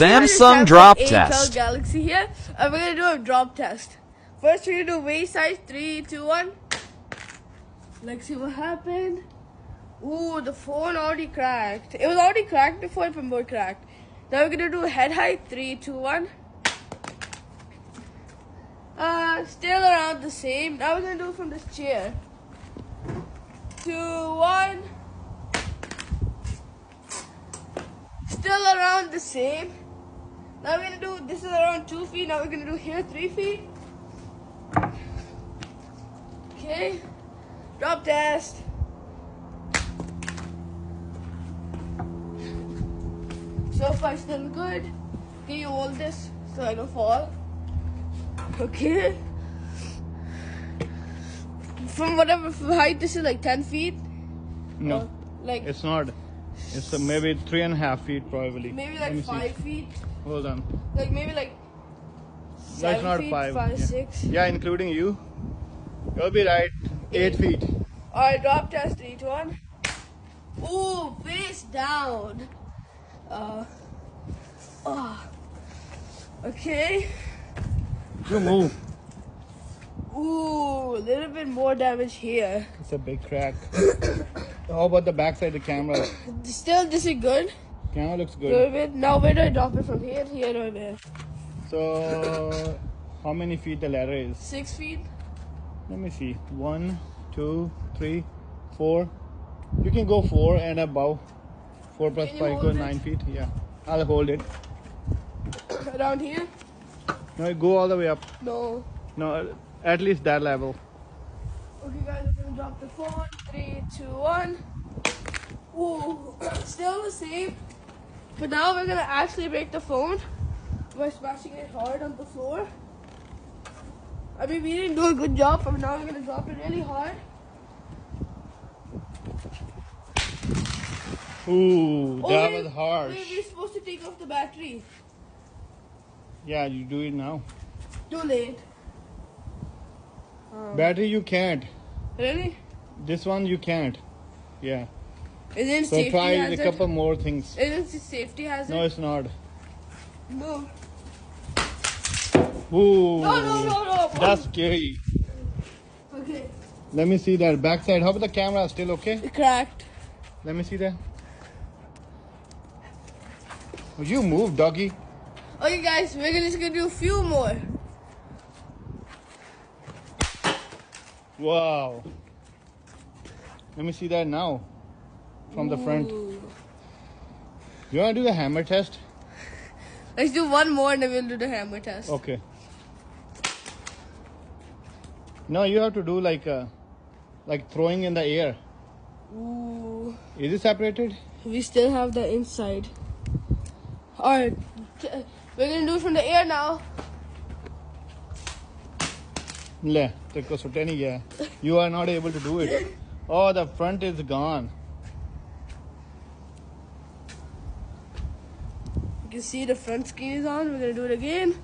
Samsung drop test. Galaxy here, and we're gonna do a drop test. First, we're gonna do waist size. 3, 2, 1. Let's see what happened. Ooh, the phone already cracked. It was already cracked before it more cracked. Now we're gonna do head height. 3, 2, 1. Still around the same. Now we're gonna do it from this chair. 2, 1. Still around the same. Now we're gonna do, this is around 2 feet. Now we're gonna do here 3 feet. Okay. Drop test. So far still good. Can you hold this so I don't fall? Okay. From whatever height, this is like 10 feet. No, like it's not. It's maybe 3.5 feet probably. maybe like 5 feet. Hold on. Like maybe like That's 7 not feet, 5. 5, yeah. 6. Yeah, including you. You'll be right. 8 feet. Alright, drop test. 3, 2, 1. Ooh, face down. Okay. You move. Ooh, a little bit more damage here. It's a big crack. How about the back side of the camera? Still, this is good. Camera looks A good. little bit. Now, where do I drop it from here? Here or there? So, how many feet the ladder is? 6 feet. Let me see. 1, 2, 3, 4. You can go 4 and above. 4 plus Can you 5 hold go it? 9 feet. Yeah, I'll hold it. Around here? No, go all the way up. No. No, at least that level. Okay, guys, we're gonna drop the phone. 3, 2, 1. Ooh, still the same. But now we're gonna actually break the phone by smashing it hard on the floor. I mean, we didn't do a good job, but now we're gonna drop it really hard. Ooh, that Oh, was harsh. We're supposed to take off the battery. Yeah, you do it now. Too late. Battery you can't. Really? This one you can't. Yeah. Isn't So safety try a hazard? couple more things. Isn't it safety hazard? No, it's not. No. Ooh. No. That's scary. Okay. Let me see that backside. How about the camera? Still okay? It cracked. Let me see that. Oh, you move, doggy. Okay, guys, we're just gonna do a few more. Wow. Let me see that now. From the front. Ooh. You want to do the hammer test? Let's do one more and then we'll do the hammer test. Okay. No, you have to do like throwing in the air. Ooh. Is it separated? We still have the inside. Alright. We're gonna do it from the air now. Le, tekko sutta nahi gaya. You are not able to do it. Oh, the front is gone. You can see the front screen is on. We're gonna do it again.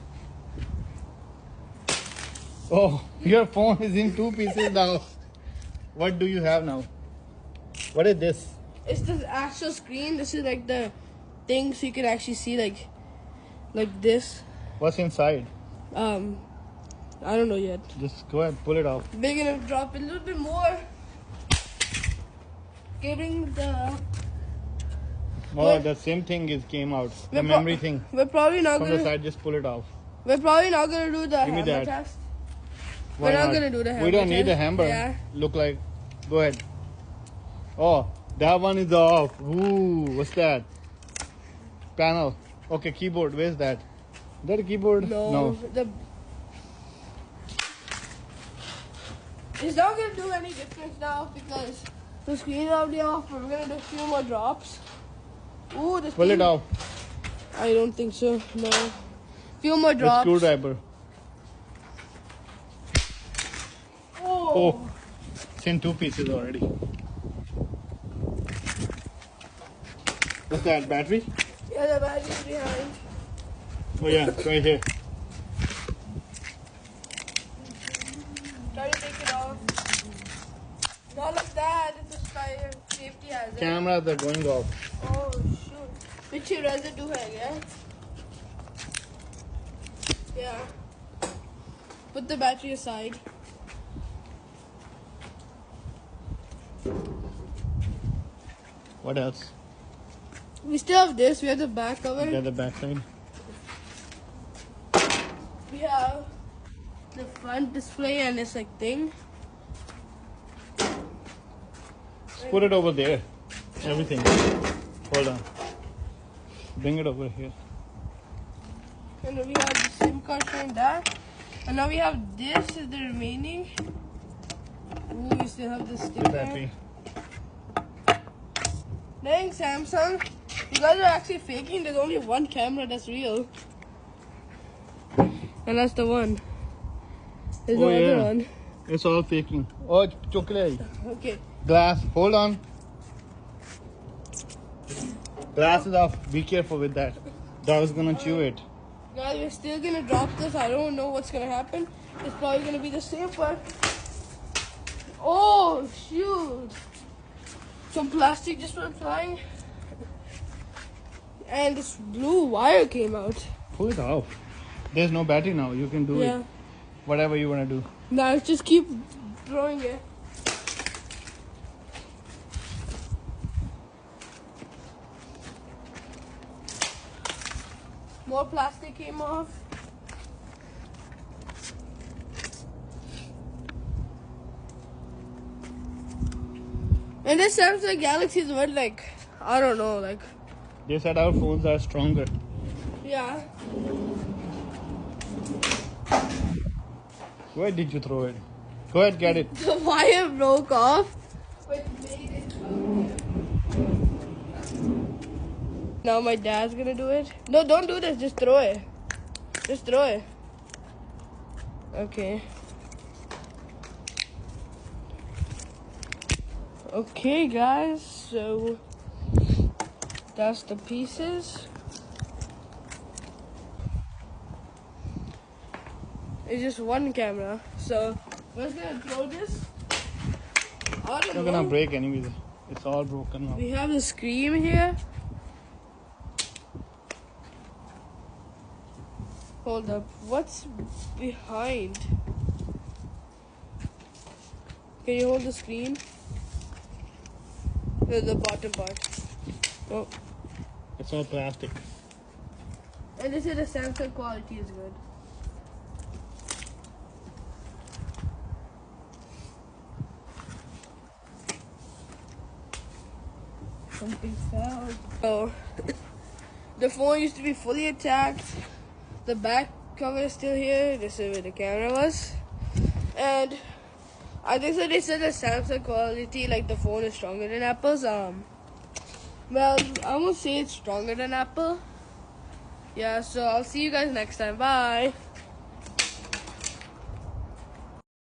Oh, your phone is in 2 pieces now. What do you have now? What is this? It's the actual screen. This is like the thing so you can actually see like this. What's inside? I don't know yet. Just go ahead, pull it off. We're gonna drop it a little bit more. Giving the Oh, the same thing came out. The memory thing. We're probably not From gonna. the side, just pull it off. We're probably not gonna do the Give me hammer that. test. Why We're not gonna do the hammer We don't need test. the hammer. Yeah. Look like. Go ahead. Oh, that one is off. Ooh, what's that? Panel. Okay, keyboard. Where's that? Is that a keyboard? No. It's not gonna do any difference now because the screen is already off. But we're gonna do a few more drops. Ooh, this Pull it off. I don't think so. No. Few more The drops. screwdriver. Oh, it's in 2 pieces already. What's that, battery? Yeah, the battery's behind. Oh yeah, it's right here. Try to take it off. Not like that. It's a fire safety hazard. Cameras are going off. Oh shoot. Piche residue hai gaya. put the battery aside. What else? We still have this. We have the back cover. Get the back side. We have the front display and this like thing. Just put it over there. Everything. Hold on. Bring it over here. And then we have the SIM card and that. And now we have this is the remaining. Ooh, we still have the The sticker. battery. Dang, Samsung. You guys are actually faking. There's only one camera that's real. And that's the one. There's no other one. It's all faking. Oh, chocolate. Okay. Glass. Hold on. Glass is off. Be careful with that. Dog's gonna chew it. Guys, we're still gonna drop this. I don't know what's gonna happen. It's probably gonna be the same, but oh shoot! Some plastic just went flying, and this blue wire came out. Pull it off. There's no battery now. You can do it. Whatever you wanna do. Now just keep throwing it. More plastic came off. And this Samsung Galaxy is what, like, I don't know, like. They said our phones are stronger. Yeah. Where did you throw it? Go ahead, get it. The wire broke off, which made it Now my dad's gonna do it. No, don't do this. Just throw it. Just throw it. Okay. Okay, guys. So that's the pieces. It's just one camera. So we're just gonna throw this. I don't It's not know. gonna break anyways. It's all broken now. We have the screen here. Hold up. What's behind? Can you hold the screen? The bottom part. Oh. It's all plastic. And this is the Samsung quality is good. Something fell. Oh. The phone used to be fully attacked. The back cover is still here. This is where the camera was. And I think so they said the Samsung quality, like the phone is stronger than Apple's. Well, I won't say it's stronger than Apple. Yeah, so I'll see you guys next time. Bye.